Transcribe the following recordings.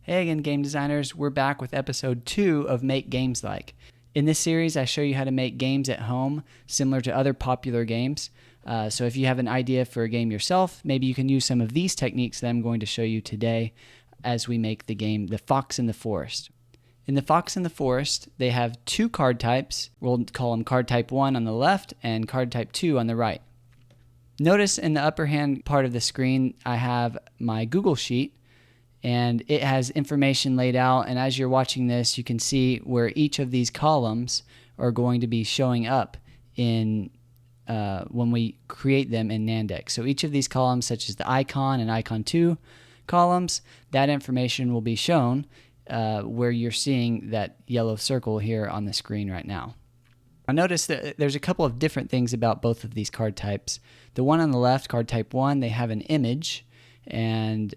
Hey again, game designers. We're back with episode 2 of Make Games Like. In this series, I show you how to make games at home similar to other popular games. So if you have an idea for a game yourself, maybe you can use some of these techniques that I'm going to show you today as we make the game The Fox in the Forest. In The Fox in the Forest, they have two card types. We'll call them card type 1 on the left and card type 2 on the right. Notice in the upper hand part of the screen, I have my Google Sheet, and it has information laid out, and as you're watching this, you can see where each of these columns are going to be showing up in when we create them in NanDeck. So each of these columns, such as the icon and icon 2 columns, that information will be shown where you're seeing that yellow circle here on the screen right now. I noticed that there's a couple of different things about both of these card types. The one on the left, card type 1, they have an image and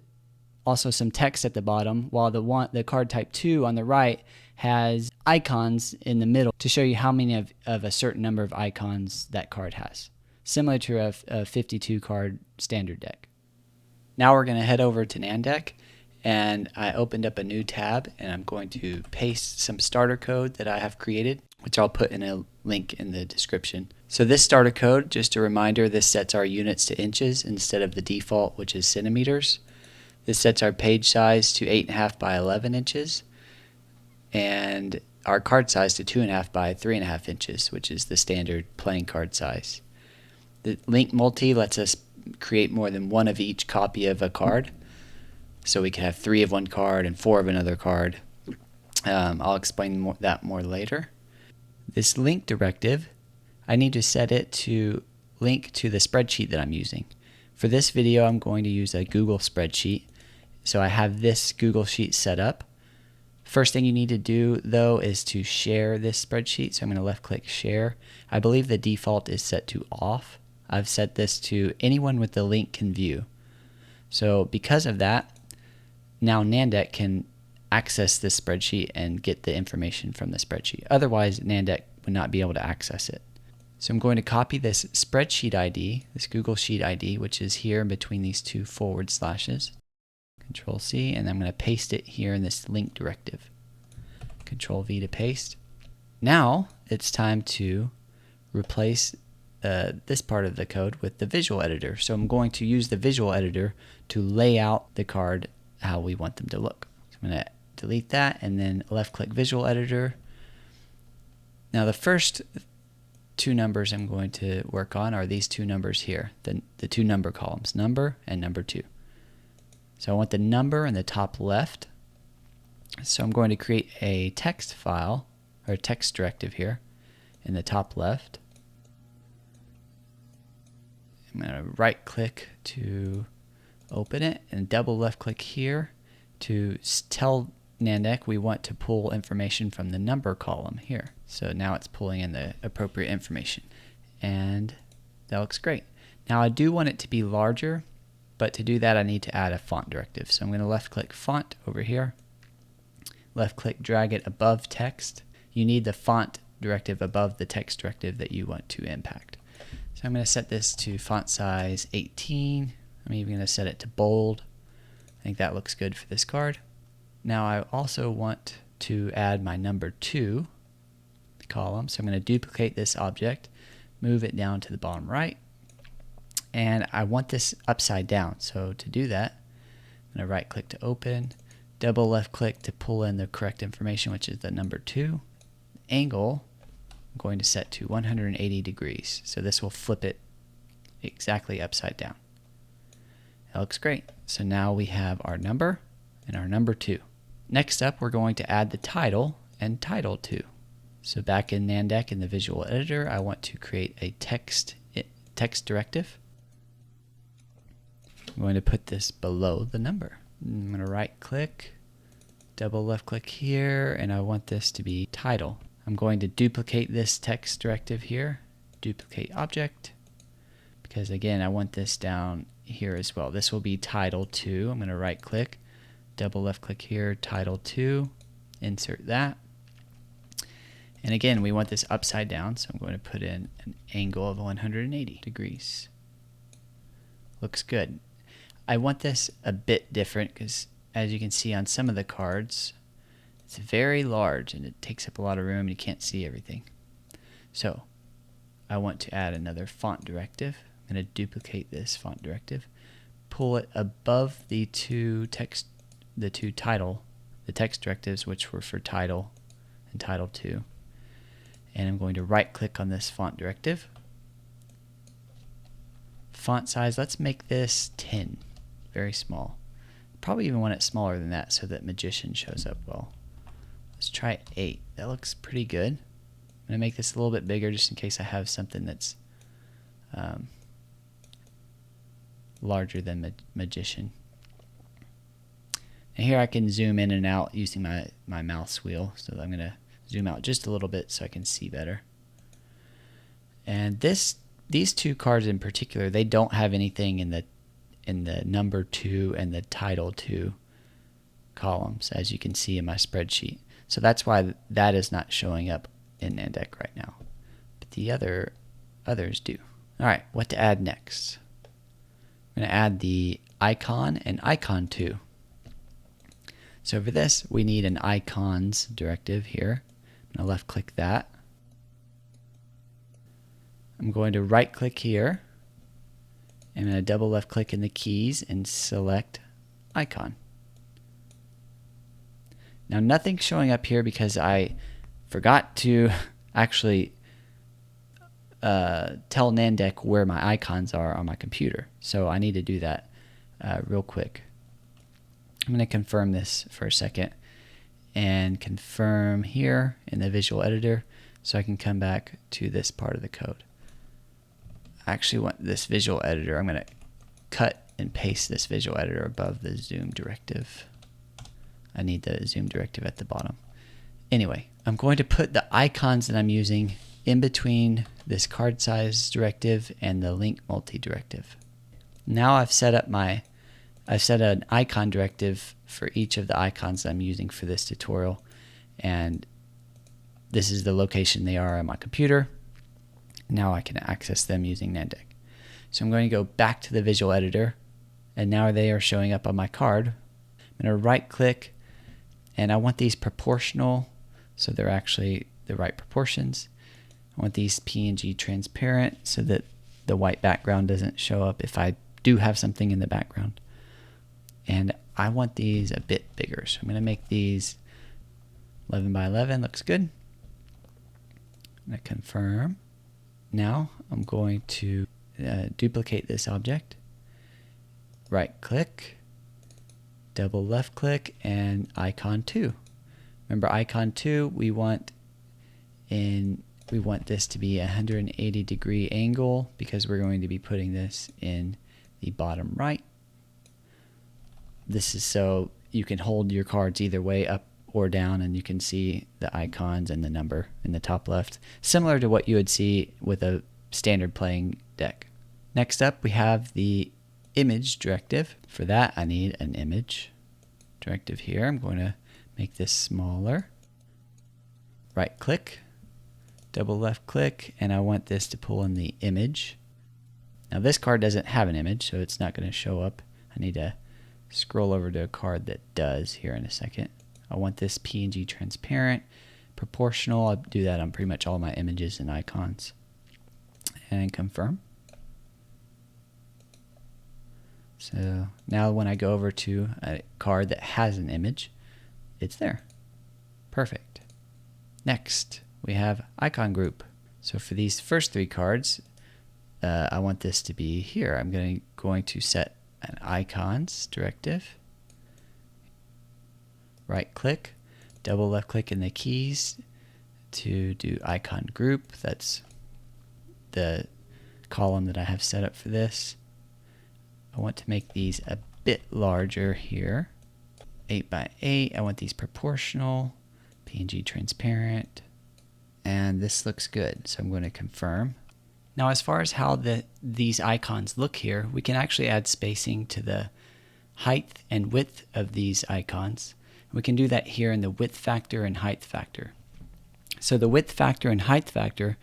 also some text at the bottom, while the card type 2 on the right has icons in the middle to show you how many of a certain number of icons that card has, similar to a 52 card standard deck. Now we're going to head over to NanDeck, and I opened up a new tab, and I'm going to paste some starter code that I have created, which I'll put in a link in the description. So this starter code, just a reminder, this sets our units to inches instead of the default, which is centimeters. This sets our page size to 8.5 by 11 inches and our card size to 2.5 by 3.5 inches, which is the standard playing card size. The link multi lets us create more than one of each copy of a card, so we can have 3 of one card and 4 of another card. I'll explain that more later. This link directive, I need to set it to link to the spreadsheet that I'm using. For this video, I'm going to use a Google spreadsheet. So I have this Google Sheet set up. First thing you need to do, though, is to share this spreadsheet. So I'm going to left-click Share. I believe the default is set to Off. I've set this to anyone with the link can view. So because of that, now NanDeck can access this spreadsheet and get the information from the spreadsheet. Otherwise, NanDeck would not be able to access it. So I'm going to copy this spreadsheet ID, this Google Sheet ID, which is here in between these two forward slashes. Control C, and I'm going to paste it here in this link directive. Control V to paste. Now it's time to replace this part of the code with the visual editor. So I'm going to use the visual editor to lay out the card how we want them to look. So I'm going to delete that and then left click visual editor. Now the first two numbers I'm going to work on are these two numbers here, the two number columns, number and number 2. So I want the number in the top left. So I'm going to create a text file, or text directive here in the top left. I'm going to right click to open it and double left click here to tell NanDeck we want to pull information from the number column here. So now it's pulling in the appropriate information, and that looks great. Now I do want it to be larger, but to do that I need to add a font directive. So I'm going to left click font over here, left click drag it above text. You need the font directive above the text directive that you want to impact. So I'm going to set this to font size 18. I'm even going to set it to bold. I think that looks good for this card. Now I also want to add my number 2 column. So I'm going to duplicate this object, move it down to the bottom right, and I want this upside down. So to do that, I'm going to right click to open, double left click to pull in the correct information, which is the number 2. Angle, I'm going to set to 180 degrees. So this will flip it exactly upside down. That looks great. So now we have our number and our number 2. Next up, we're going to add the title and title 2. So back in NanDeck in the visual editor, I want to create a text directive. I'm going to put this below the number. I'm going to right click, double left click here, and I want this to be title. I'm going to duplicate this text directive here, duplicate object, because again I want this down here as well. This will be title 2. I'm going to right click, double left click here, title 2, insert that. And again, we want this upside down, so I'm going to put in an angle of 180 degrees. Looks good. I want this a bit different because as you can see on some of the cards, it's very large and it takes up a lot of room and you can't see everything. So I want to add another font directive. I'm going to duplicate this font directive, pull it above the two text directives, which were for title and title 2. And I'm going to right click on this font directive. Font size, let's make this 10, very small. Probably even want it smaller than that so that Magician shows up well. Let's try 8. That looks pretty good. I'm going to make this a little bit bigger just in case I have something that's larger than Magician. And here I can zoom in and out using my mouse wheel. So I'm going to zoom out just a little bit so I can see better. And these two cards in particular, they don't have anything in the number 2 and the title 2 columns, as you can see in my spreadsheet. So that's why that is not showing up in NanDeck right now. But the others do. All right, what to add next? I'm going to add the icon and icon 2. So for this, we need an icons directive here. I'm going to left click that. I'm going to right click here. I'm going to double left click in the keys and select icon. Now nothing's showing up here because I forgot to actually tell NanDeck where my icons are on my computer. So I need to do that real quick. I'm going to confirm this for a second and confirm here in the visual editor so I can come back to this part of the code. I actually want this visual editor. I'm going to cut and paste this visual editor above the zoom directive. I need the zoom directive at the bottom. Anyway, I'm going to put the icons that I'm using in between this card size directive and the link multi directive. Now I've set an icon directive for each of the icons that I'm using for this tutorial, and this is the location they are on my computer. Now I can access them using NanDeck. So I'm going to go back to the visual editor, and now they are showing up on my card. I'm going to right click, and I want these proportional, so they're actually the right proportions. I want these PNG transparent so that the white background doesn't show up if I do have something in the background. And I want these a bit bigger, so I'm going to make these 11 by 11. Looks good. I'm going to confirm. Now I'm going to duplicate this object, right click, double left click, and icon 2. Remember, icon 2 we want this to be a 180-degree angle because we're going to be putting this in the bottom right. This is so you can hold your cards either way, up or down, and you can see the icons and the number in the top left, similar to what you would see with a standard playing deck. Next up, we have the image directive. For that, I need an image directive here. I'm going to make this smaller. Right click, double left click, and I want this to pull in the image. Now this card doesn't have an image, so it's not going to show up. I need to scroll over to a card that does here in a second. I want this PNG transparent, proportional. I'll do that on pretty much all my images and icons. And confirm. So now when I go over to a card that has an image, it's there. Perfect. Next, we have icon group. So for these first 3 cards, I want this to be here. I'm going to set an icons directive. Right click, double left click in the keys to do icon group. That's the column that I have set up for this. I want to make these a bit larger here. 8 by 8. I want these proportional, PNG transparent, and this looks good. So I'm going to confirm. Now as far as how these icons look here, we can actually add spacing to the height and width of these icons. We can do that here in the width factor and height factor. So the width factor and height factor,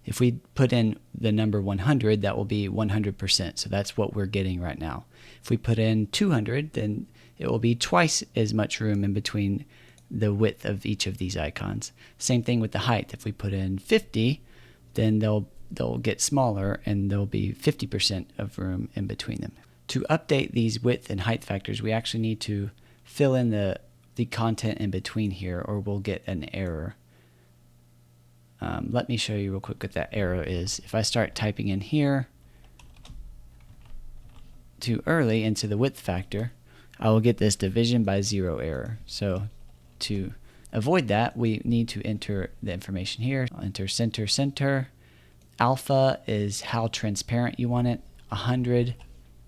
if we put in the number 100, that will be 100%. So that's what we're getting right now. If we put in 200, then it will be twice as much room in between the width of each of these icons. Same thing with the height. If we put in 50, then they'll get smaller and there'll be 50% of room in between them. To update these width and height factors, we actually need to fill in the content in between here, or we'll get an error. Let me show you real quick what that error is. If I start typing in here too early into the width factor, I will get this division by 0 error. So to avoid that, we need to enter the information here. I'll enter center, center. Alpha is how transparent you want it. 100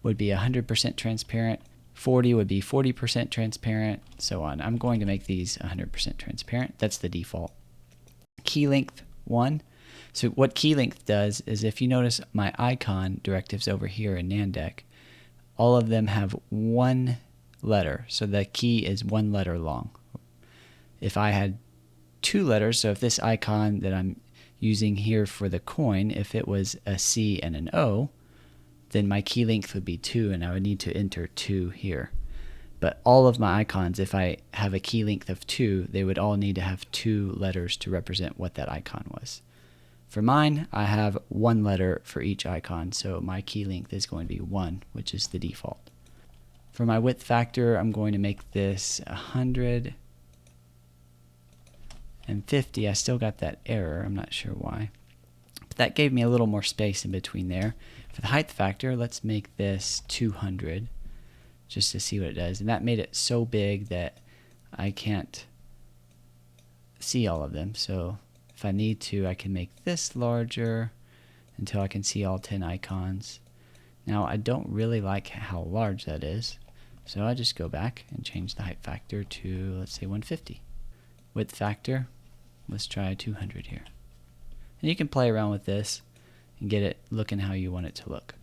would be 100% transparent. 40 would be 40% transparent, so on. I'm going to make these 100% transparent. That's the default. Key length 1. So what key length does is, if you notice my icon directives over here in NanDeck, all of them have one letter. So the key is one letter long. If I had 2 letters, so if this icon that I'm using here for the coin, if it was a C and an O, then my key length would be 2, and I would need to enter 2 here. But all of my icons, if I have a key length of 2, they would all need to have 2 letters to represent what that icon was. For mine, I have 1 letter for each icon, so my key length is going to be 1, which is the default. For my width factor, I'm going to make this 150. I still got that error. I'm not sure why. But that gave me a little more space in between there. For the height factor, let's make this 200 just to see what it does. And that made it so big that I can't see all of them. So if I need to, I can make this larger until I can see all 10 icons. Now, I don't really like how large that is, so I just go back and change the height factor to, let's say, 150. Width factor, let's try 200 here. And you can play around with this and get it looking how you want it to look.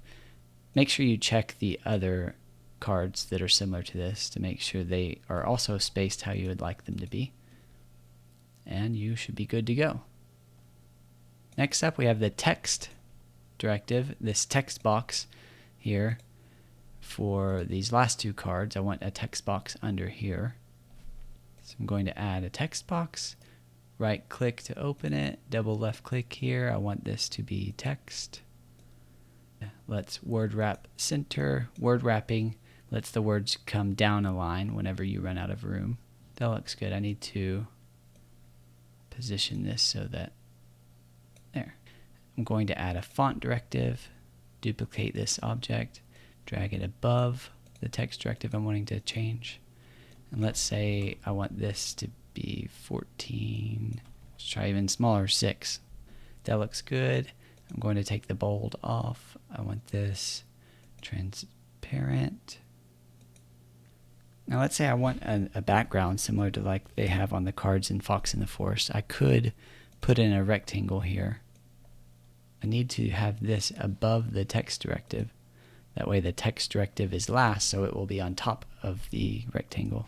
Make sure you check the other cards that are similar to this to make sure they are also spaced how you would like them to be. And you should be good to go. Next up, we have the text directive, this text box here. For these last 2 cards, I want a text box under here. So I'm going to add a text box. Right click to open it, double left click here. I want this to be text. Let's word wrap center. Word wrapping lets the words come down a line whenever you run out of room. That looks good. I need to position this so that, there. I'm going to add a font directive, duplicate this object, drag it above the text directive I'm wanting to change. And let's say I want this to be 14, let's try even smaller, 6. That looks good. I'm going to take the bold off. I want this transparent. Now let's say I want a background similar to like they have on the cards in Fox in the Forest. I could put in a rectangle here. I need to have this above the text directive. That way the text directive is last, so it will be on top of the rectangle.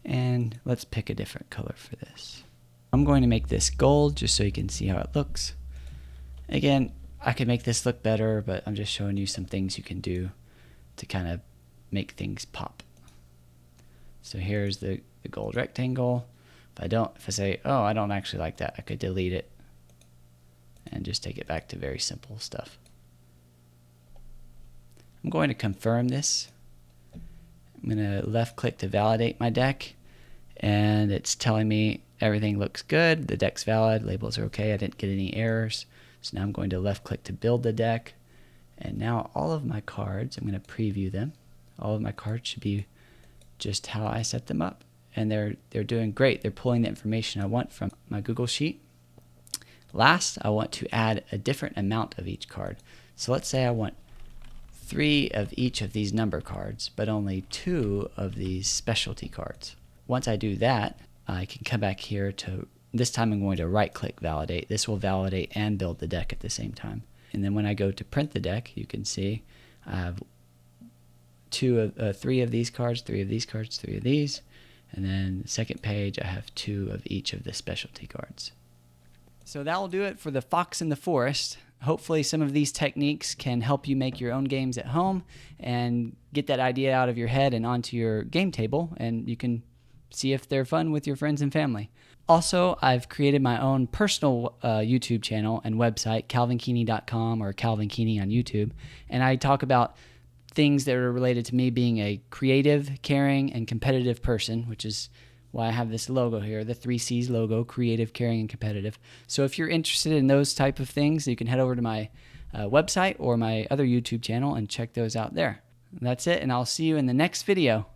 And let's pick a different color for this. I'm going to make this gold just so you can see how it looks. Again, I could make this look better, but I'm just showing you some things you can do to kind of make things pop. So here's the gold rectangle. If I say, oh, I don't actually like that, I could delete it and just take it back to very simple stuff. I'm going to confirm this. I'm going to left click to validate my deck, and it's telling me everything looks good, the deck's valid, labels are okay, I didn't get any errors. So now I'm going to left click to build the deck, and now all of my cards, I'm going to preview them. All of my cards should be just how I set them up, and they're doing great. They're pulling the information I want from my Google Sheet. Last, I want to add a different amount of each card. So let's say I want 3 of each of these number cards, but only 2 of these specialty cards. Once I do that, I can come back here to, this time I'm going to right click validate. This will validate and build the deck at the same time. And then when I go to print the deck, you can see I have 3 of these cards, 3 of these cards, 3 of these. And then the second page, I have 2 of each of the specialty cards. So that will do it for the Fox in the Forest. hopefully some of these techniques can help you make your own games at home and get that idea out of your head and onto your game table, and you can see if they're fun with your friends and family. Also, I've created my own personal YouTube channel and website, calvinkeeney.com or Calvin Keeney on YouTube, and I talk about things that are related to me being a creative, caring, and competitive person, which is why I have this logo here, the 3C's logo, creative, caring, and competitive. So if you're interested in those type of things, you can head over to my website or my other YouTube channel and check those out there. That's it, and I'll see you in the next video.